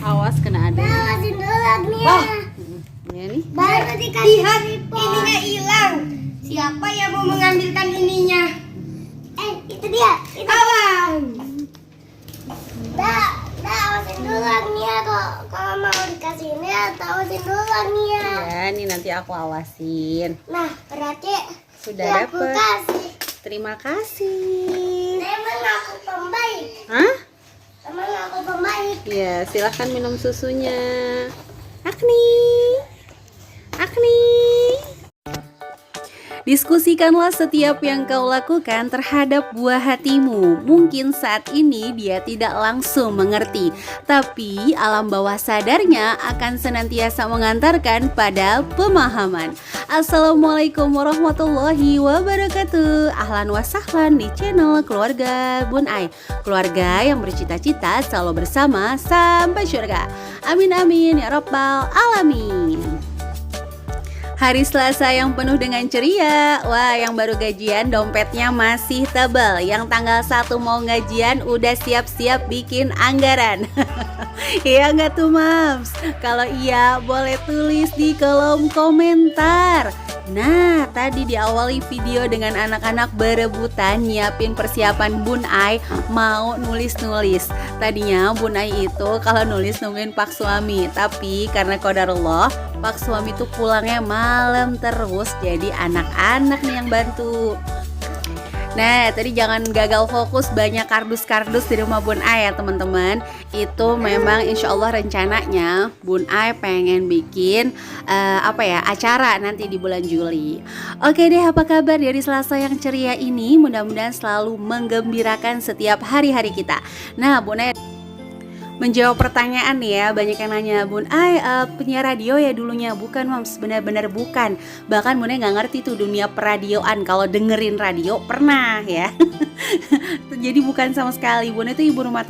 Awas kena ada. Ya nih. Baru dikasih ininya hilang. Siapa yang mau mengambilkan ininya? Itu dia. Awas. Awasin dulu Agnia kalau mau dikasih ini atau awasin dulu Agnia. Ya, ini nanti aku awasin. Nah, berarti Sudah aku dapet. kasih. Terima kasih. Emang aku pembaik. Hah? Emang aku pembaik. Ya, silahkan minum susunya. Agni. Agni. Diskusikanlah setiap yang kau lakukan terhadap buah hatimu. Mungkin saat ini dia tidak langsung mengerti, tapi alam bawah sadarnya akan senantiasa mengantarkan pada pemahaman. Assalamualaikum warahmatullahi wabarakatuh. Ahlan wa sahlan di channel Keluarga Bun Ai. Keluarga yang bercita-cita selalu bersama sampai surga. Amin amin ya rabbal alamin. Hari Selasa yang penuh dengan ceria. Wah, yang baru gajian dompetnya masih tebal. Yang tanggal 1 mau gajian udah siap-siap bikin anggaran. Iya nggak tuh Mams? Kalau iya boleh tulis di kolom komentar. Nah, tadi diawali video dengan anak-anak berebutan nyiapin persiapan Bun Ai mau nulis-nulis. Tadinya Bun Ai itu kalau nulis nungguin Pak Suami, tapi karena qadarullah Pak Suami tuh pulangnya malam terus, jadi anak-anak nih yang bantu. Nah, tadi jangan gagal fokus, banyak kardus-kardus di rumah Bun Ai ya teman-teman. Itu memang insya Allah rencananya Bun Ai pengen bikin acara nanti di bulan Juli. Oke deh, apa kabar dari Selasa yang ceria ini? Mudah-mudahan selalu menggembirakan setiap hari-hari kita. Nah, Bun Ai menjawab pertanyaan nih ya, banyak yang nanya, Bun Ai penyiar radio ya dulunya? Bukan Mams, benar-benar bukan. Bahkan Bun Ai nggak ngerti tuh dunia peradioan. Kalau dengerin radio pernah ya. Jadi bukan sama sekali. Bun Ai itu ibu rumah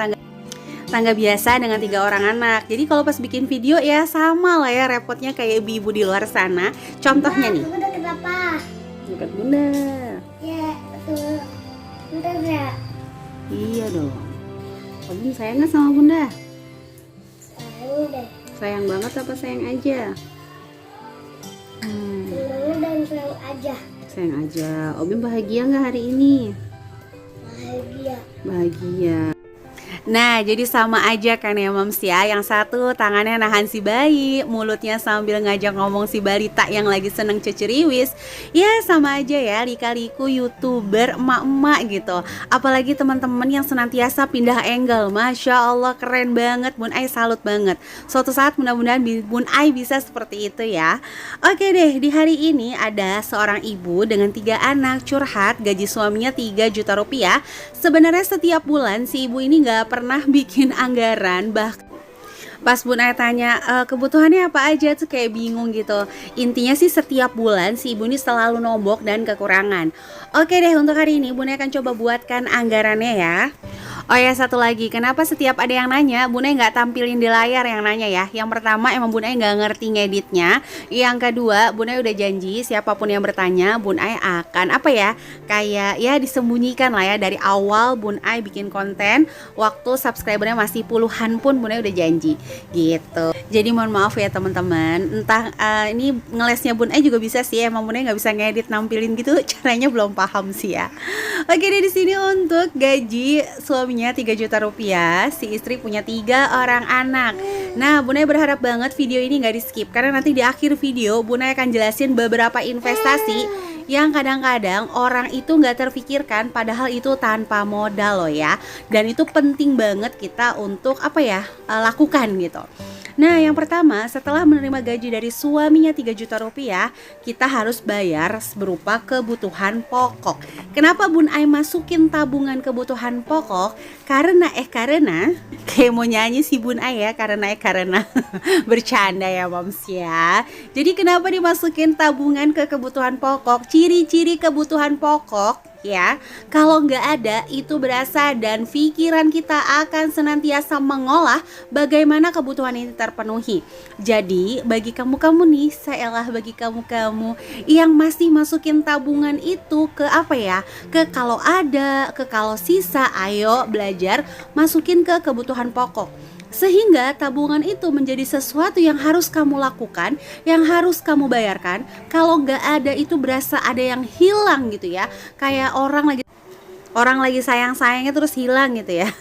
tangga biasa dengan 3 orang anak. Jadi kalau pas bikin video ya sama lah ya repotnya kayak ibu-ibu di luar sana. Contohnya nih. Bunda kenapa? Dekat Bunda. Ya, betul. Bunda ya. Iya dong. Bun sayang nggak sama Bunda? Sayang deh. Sayang banget apa sayang aja? Senang dan sayang aja. Sayang aja. Obim bahagia nggak hari ini? Bahagia. Bahagia. Nah, jadi sama aja kan ya Mams ya. Yang satu tangannya nahan si bayi, mulutnya sambil ngajak ngomong si balita yang lagi seneng ceceriwis. Ya sama aja ya, lika-liku YouTuber emak-emak gitu. Apalagi teman-teman yang senantiasa pindah angle. Masya Allah keren banget, Bun Ai salut banget. Suatu saat mudah-mudahan Bun Ai bisa seperti itu ya. Oke deh, di hari ini ada seorang ibu dengan 3 anak curhat gaji suaminya 3 juta rupiah. Sebenarnya setiap bulan si ibu ini gak pernah bikin anggaran, pas Bun Ai tanya kebutuhannya apa aja tuh kayak bingung gitu. Intinya sih setiap bulan si ibu ini selalu nombok dan kekurangan. Oke deh, untuk hari ini Bun Ai akan coba buatkan anggarannya ya. Oh ya, satu lagi, kenapa setiap ada yang nanya Bun Ai nggak tampilin di layar yang nanya ya? Yang pertama emang Bun Ai nggak ngerti ngeditnya. Yang kedua, Bun Ai udah janji siapapun yang bertanya Bun Ai akan kayak ya disembunyikan lah ya dari awal Bun Ai bikin konten. Waktu subscribernya masih puluhan pun Bun Ai udah janji gitu. Jadi mohon maaf ya teman-teman. Entah ini ngelesnya Bun Ai juga bisa sih. Emang Bun Ai nggak bisa ngedit nampilin gitu. Caranya belum paham sih ya. Oke deh, di sini untuk gaji suaminya 3 juta rupiah. Si istri punya 3 orang anak. Nah, Bun Ai berharap banget video ini nggak di skip, karena nanti di akhir video Bun Ai akan jelasin beberapa investasi yang kadang-kadang orang itu nggak terfikirkan, padahal itu tanpa modal loh ya. Dan itu penting banget kita untuk lakukan gitu. Nah, yang pertama, setelah menerima gaji dari suaminya 3 juta rupiah, kita harus bayar berupa kebutuhan pokok. Kenapa Bun Ai masukin tabungan kebutuhan pokok? Karena kayak mau nyanyi si Bun Ai ya, karena bercanda ya moms ya. Jadi kenapa dimasukin tabungan ke kebutuhan pokok? Ciri-ciri kebutuhan pokok ya, kalau nggak ada itu berasa dan pikiran kita akan senantiasa mengolah bagaimana kebutuhan ini terpenuhi. Jadi bagi kamu-kamu nih, bagi kamu-kamu yang masih masukin tabungan itu ke apa ya, ke kalau ada, ke kalau sisa, ayo belajar masukin ke kebutuhan pokok. Sehingga tabungan itu menjadi sesuatu yang harus kamu lakukan, yang harus kamu bayarkan. Kalau nggak ada itu berasa ada yang hilang gitu ya. Kayak orang lagi sayang-sayangnya terus hilang gitu ya.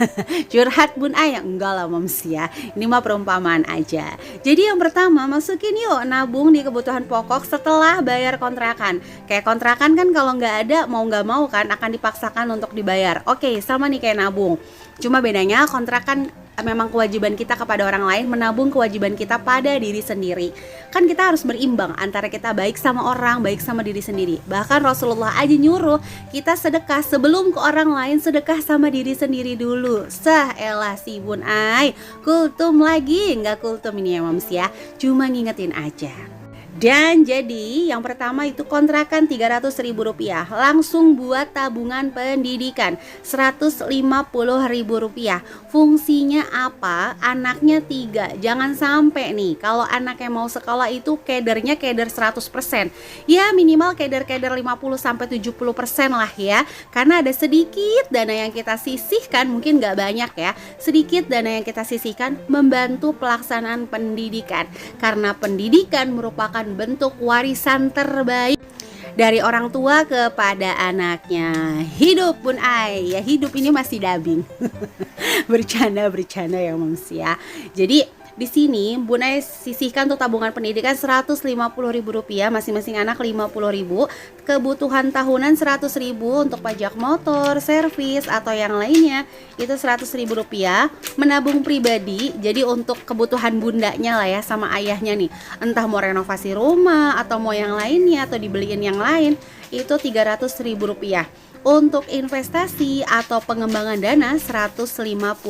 Curhat Bun Ai, enggak lah moms ya. Ini mah perumpamaan aja. Jadi yang pertama, masukin yuk nabung di kebutuhan pokok setelah bayar kontrakan. Kayak kontrakan kan kalau nggak ada mau nggak mau kan akan dipaksakan untuk dibayar. Oke, sama nih kayak nabung. Cuma bedanya kontrakan memang kewajiban kita kepada orang lain, menabung kewajiban kita pada diri sendiri. Kan kita harus berimbang antara kita baik sama orang, baik sama diri sendiri. Bahkan Rasulullah aja nyuruh kita sedekah sebelum ke orang lain, sedekah sama diri sendiri dulu. Elah si Bun Ai, kultum lagi, nggak kultum ini ya moms ya, cuma ngingetin aja. Dan jadi yang pertama itu kontrakan Rp300.000, langsung buat tabungan pendidikan Rp150.000. Fungsinya apa? Anaknya 3, jangan sampai nih kalau anaknya mau sekolah itu kedernya keder 100%. Ya minimal keder-keder 50-70% lah ya. Karena ada sedikit dana yang kita sisihkan, mungkin gak banyak ya, sedikit dana yang kita sisihkan membantu pelaksanaan pendidikan. Karena pendidikan merupakan bentuk warisan terbaik dari orang tua kepada anaknya. Hidup Bun Ai, ya hidup ini masih dubbing. bercanda ya moms ya. Jadi di sini Bun Ai sisihkan untuk tabungan pendidikan Rp150.000, masing-masing anak Rp50.000, kebutuhan tahunan Rp100.000 untuk pajak motor, servis atau yang lainnya itu Rp100.000, menabung pribadi jadi untuk kebutuhan bundanya lah ya sama ayahnya nih, entah mau renovasi rumah atau mau yang lainnya atau dibeliin yang lain itu Rp300.000. Untuk investasi atau pengembangan dana Rp150.000.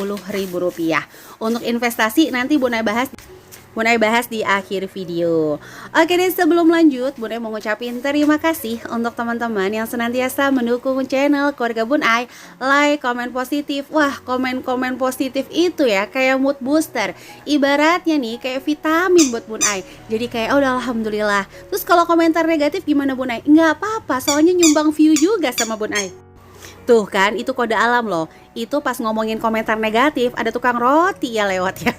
Untuk investasi nanti Bun Ai bahas di akhir video. Oke deh, sebelum lanjut Bun Ai mau ngucapin terima kasih untuk teman-teman yang senantiasa mendukung channel keluarga Bun Ai, like, komen positif. Wah, komen-komen positif itu ya kayak mood booster. Ibaratnya nih kayak vitamin buat Bun Ai. Jadi kayak udah alhamdulillah. Terus kalau komentar negatif gimana Bun Ai? Nggak apa-apa, soalnya nyumbang view juga sama Bun Ai. Tuh kan, itu kode alam loh. Itu pas ngomongin komentar negatif, ada tukang roti ya lewat ya.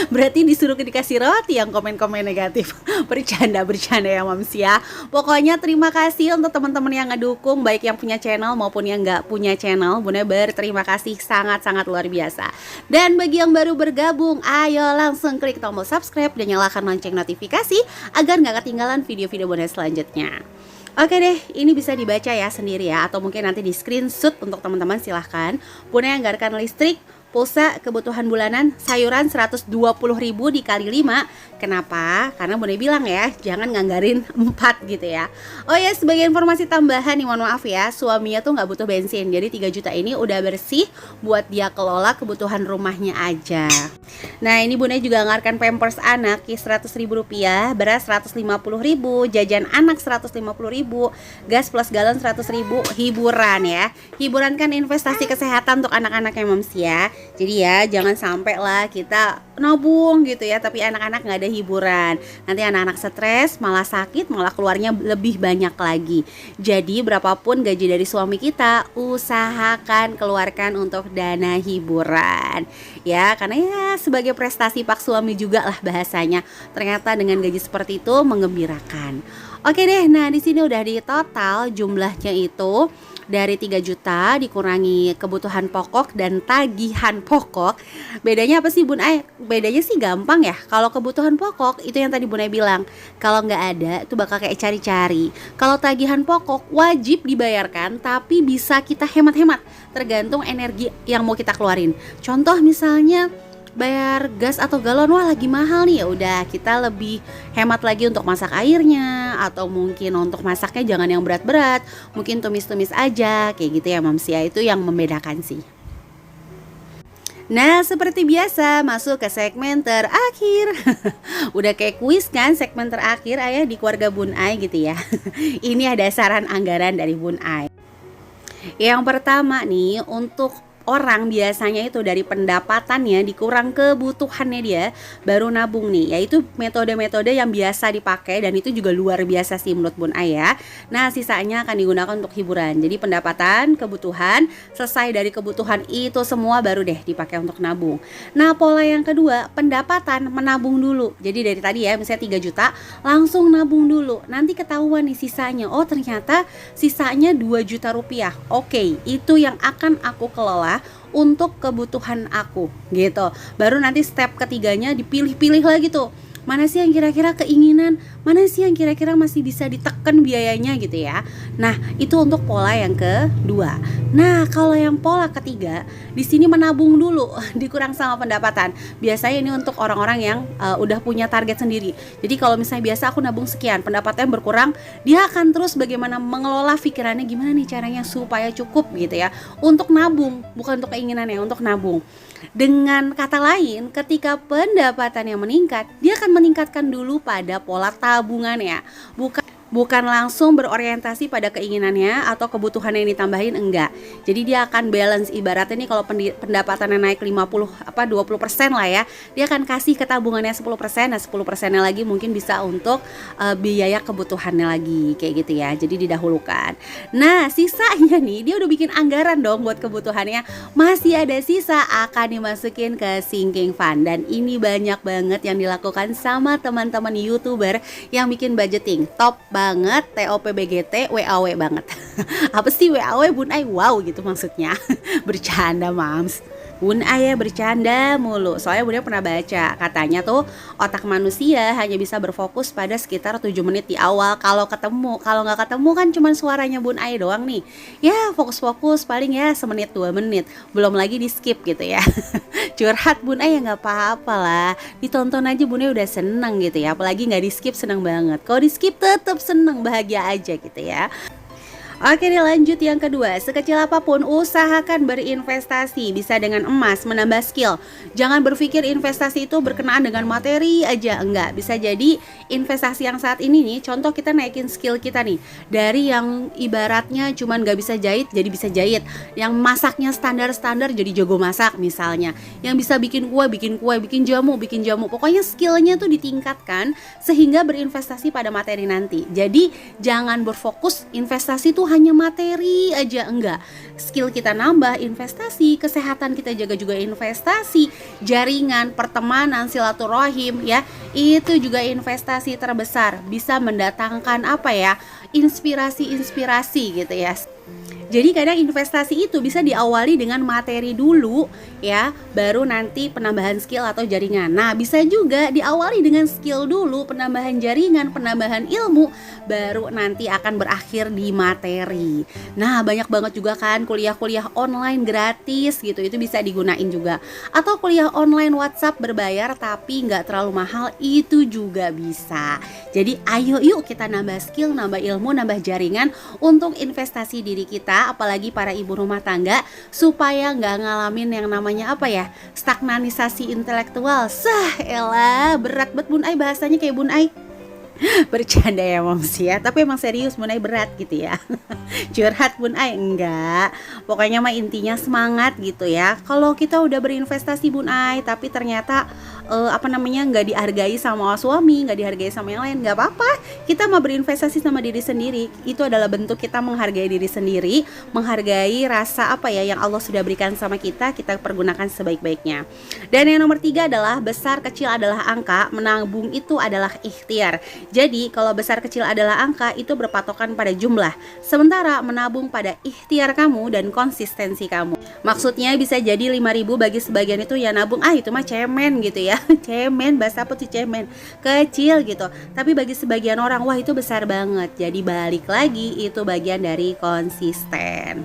Berarti disuruh dikasih roti yang komen-komen negatif. Bercanda ya moms ya. Pokoknya terima kasih untuk teman-teman yang ngedukung, baik yang punya channel maupun yang nggak punya channel. Bun Ai berterima kasih sangat-sangat luar biasa. Dan bagi yang baru bergabung, ayo langsung klik tombol subscribe dan nyalakan lonceng notifikasi agar nggak ketinggalan video-video Bun Ai selanjutnya. Oke deh, ini bisa dibaca ya sendiri ya, atau mungkin nanti di screenshot untuk teman-teman silahkan. Bun Ai anggarkan listrik, pulsa, kebutuhan bulanan, sayuran 120.000 dikali 5. Kenapa? Karena Bun Ai bilang ya, jangan nganggarin 4 gitu ya. Oh ya, sebagai informasi tambahan nih, mohon maaf ya, suaminya tuh nggak butuh bensin. Jadi 3 juta ini udah bersih buat dia kelola kebutuhan rumahnya aja. Nah ini Bun Ai juga anggarkan pampers anak Rp100.000, beras Rp150.000, jajan anak Rp150.000, gas plus galon Rp100.000, hiburan ya. Hiburan kan investasi kesehatan untuk anak-anaknya moms ya. Jadi ya jangan sampai lah kita nabung gitu ya, tapi anak-anak nggak ada hiburan. Nanti anak-anak stres, malah sakit, malah keluarnya lebih banyak lagi. Jadi berapapun gaji dari suami kita, usahakan keluarkan untuk dana hiburan. Ya, karena ya sebagai prestasi pak suami juga lah bahasanya. Ternyata dengan gaji seperti itu menggembirakan. Oke deh, nah di sini udah di total jumlahnya itu dari 3 juta dikurangi kebutuhan pokok dan tagihan pokok. Bedanya apa sih Bun Ai? Bedanya sih gampang ya. Kalau kebutuhan pokok itu yang tadi Bun Ai bilang, kalau nggak ada itu bakal kayak cari-cari. Kalau tagihan pokok wajib dibayarkan, tapi bisa kita hemat-hemat tergantung energi yang mau kita keluarin. Contoh misalnya bayar gas atau galon wah lagi mahal nih, ya udah kita lebih hemat lagi untuk masak airnya, atau mungkin untuk masaknya jangan yang berat-berat, mungkin tumis-tumis aja kayak gitu ya Moms ya. Itu yang membedakan sih. Nah, seperti biasa masuk ke segmen terakhir. Udah kayak kuis kan segmen terakhir ayah di keluarga Bun Ai gitu ya. Ini ada saran anggaran dari Bun Ai. Yang pertama nih, untuk orang biasanya itu dari pendapatannya dikurang kebutuhannya dia baru nabung nih. Yaitu metode-metode yang biasa dipakai dan itu juga luar biasa sih menurut Bun Ai ya. Nah, sisanya akan digunakan untuk hiburan. Jadi pendapatan, kebutuhan, selesai dari kebutuhan itu semua baru deh dipakai untuk nabung. Nah, pola yang kedua, pendapatan menabung dulu. Jadi dari tadi ya, misalnya 3 juta, langsung nabung dulu. Nanti ketahuan nih sisanya. Oh, ternyata sisanya 2 juta rupiah. Oke, itu yang akan aku kelola untuk kebutuhan aku gitu. Baru nanti step ketiganya dipilih-pilih lagi tuh. Mana sih yang kira-kira keinginan, mana sih yang kira-kira masih bisa ditekan biayanya gitu ya. Nah, itu untuk pola yang kedua. Nah, kalau yang pola ketiga, di sini menabung dulu, dikurang sama pendapatan. Biasanya ini untuk orang-orang yang udah punya target sendiri. Jadi kalau misalnya biasa aku nabung sekian, pendapatannya berkurang, dia akan terus bagaimana mengelola pikirannya gimana nih caranya supaya cukup gitu ya. Untuk nabung, bukan untuk keinginannya, untuk nabung. Dengan kata lain, ketika pendapatannya meningkat, dia akan meningkatkan dulu pada pola tabungannya, bukan langsung berorientasi pada keinginannya atau kebutuhannya yang ditambahin, enggak. Jadi dia akan balance, ibaratnya nih kalau pendapatannya naik 20% lah ya, dia akan kasih ke tabungannya 10%, nah 10%-nya lagi mungkin bisa untuk biaya kebutuhannya lagi kayak gitu ya. Jadi didahulukan. Nah, sisanya nih dia udah bikin anggaran dong buat kebutuhannya. Masih ada sisa akan dimasukin ke sinking fund, dan ini banyak banget yang dilakukan sama teman-teman YouTuber yang bikin budgeting top banget, TOPBGT, WAW banget. Apa sih WAW Bun Ai? Wow gitu maksudnya. Bercanda Mams. Bun Ai ya bercanda mulu. Soalnya Bun Ai pernah baca, katanya tuh otak manusia hanya bisa berfokus pada sekitar 7 menit di awal kalau ketemu. Kalau nggak ketemu kan cuma suaranya Bun Ai doang nih. Ya fokus-fokus paling ya semenit 2 menit. Belum lagi di skip gitu ya. Curhat Bun Ai ya nggak apa-apa lah. Ditonton aja Bun Ai udah seneng gitu ya. Apalagi nggak di skip seneng banget. Kalau di skip tetap seneng, bahagia aja gitu ya. Oke nih, lanjut yang kedua. Sekecil apapun usahakan berinvestasi. Bisa dengan emas, menambah skill. Jangan berpikir investasi itu berkenaan dengan materi aja, enggak. Bisa jadi investasi yang saat ini nih, contoh kita naikin skill kita nih, dari yang ibaratnya cuman gak bisa jahit jadi bisa jahit, yang masaknya standar-standar jadi jago masak misalnya, yang bisa bikin kue, bikin jamu. Pokoknya skillnya tuh ditingkatkan sehingga berinvestasi pada materi nanti. Jadi jangan berfokus investasi tuh hanya materi aja, enggak. Skill kita nambah, investasi, kesehatan kita jaga juga investasi, jaringan, pertemanan, silaturahim ya, itu juga investasi terbesar. Bisa mendatangkan apa ya, inspirasi gitu ya. Jadi kadang investasi itu bisa diawali dengan materi dulu ya, baru nanti penambahan skill atau jaringan. Nah, bisa juga diawali dengan skill dulu, penambahan jaringan, penambahan ilmu, baru nanti akan berakhir di materi. Nah, banyak banget juga kan kuliah-kuliah online gratis gitu, itu bisa digunain juga. Atau kuliah online WhatsApp berbayar tapi nggak terlalu mahal, itu juga bisa. Jadi ayo yuk kita nambah skill, nambah ilmu, nambah jaringan untuk investasi diri kita, apalagi para ibu rumah tangga, supaya nggak ngalamin yang namanya apa ya, stagnanisasi intelektual. Elah, berat banget Bun Ai bahasanya kayak Bun Ai. Bercanda ya Moms ya, tapi emang serius Bun Ai berat gitu ya. Curhat Bun Ai enggak. Pokoknya mah intinya semangat gitu ya. Kalau kita udah berinvestasi Bun Ai tapi ternyata nggak dihargai sama suami, nggak dihargai sama yang lain, nggak apa-apa. Kita mau berinvestasi sama diri sendiri, itu adalah bentuk kita menghargai diri sendiri, menghargai rasa apa ya yang Allah sudah berikan sama kita pergunakan sebaik-baiknya. Dan yang nomor 3 adalah besar kecil adalah angka, menabung itu adalah ikhtiar. Jadi kalau besar kecil adalah angka, itu berpatokan pada jumlah, sementara menabung pada ikhtiar kamu dan konsistensi kamu. Maksudnya bisa jadi 5.000 bagi sebagian itu ya nabung, itu mah cemen gitu ya. Cemen, bahasa apa tuh cemen? Kecil gitu. Tapi bagi sebagian orang, wah itu besar banget. Jadi balik lagi, itu bagian dari konsisten.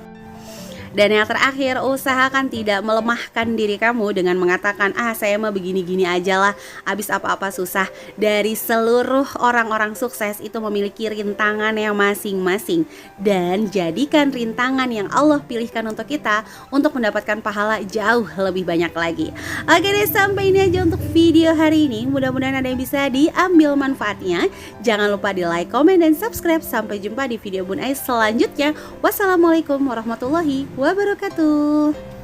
Dan yang terakhir, usahakan tidak melemahkan diri kamu dengan mengatakan, saya mah begini-gini aja lah, abis apa-apa susah. Dari seluruh orang-orang sukses itu memiliki rintangan yang masing-masing. Dan jadikan rintangan yang Allah pilihkan untuk kita untuk mendapatkan pahala jauh lebih banyak lagi. Oke deh, sampai ini aja untuk video hari ini. Mudah-mudahan ada yang bisa diambil manfaatnya. Jangan lupa di like, komen, dan subscribe. Sampai jumpa di video Bun Ais selanjutnya. Wassalamualaikum warahmatullahi wabarakatuh.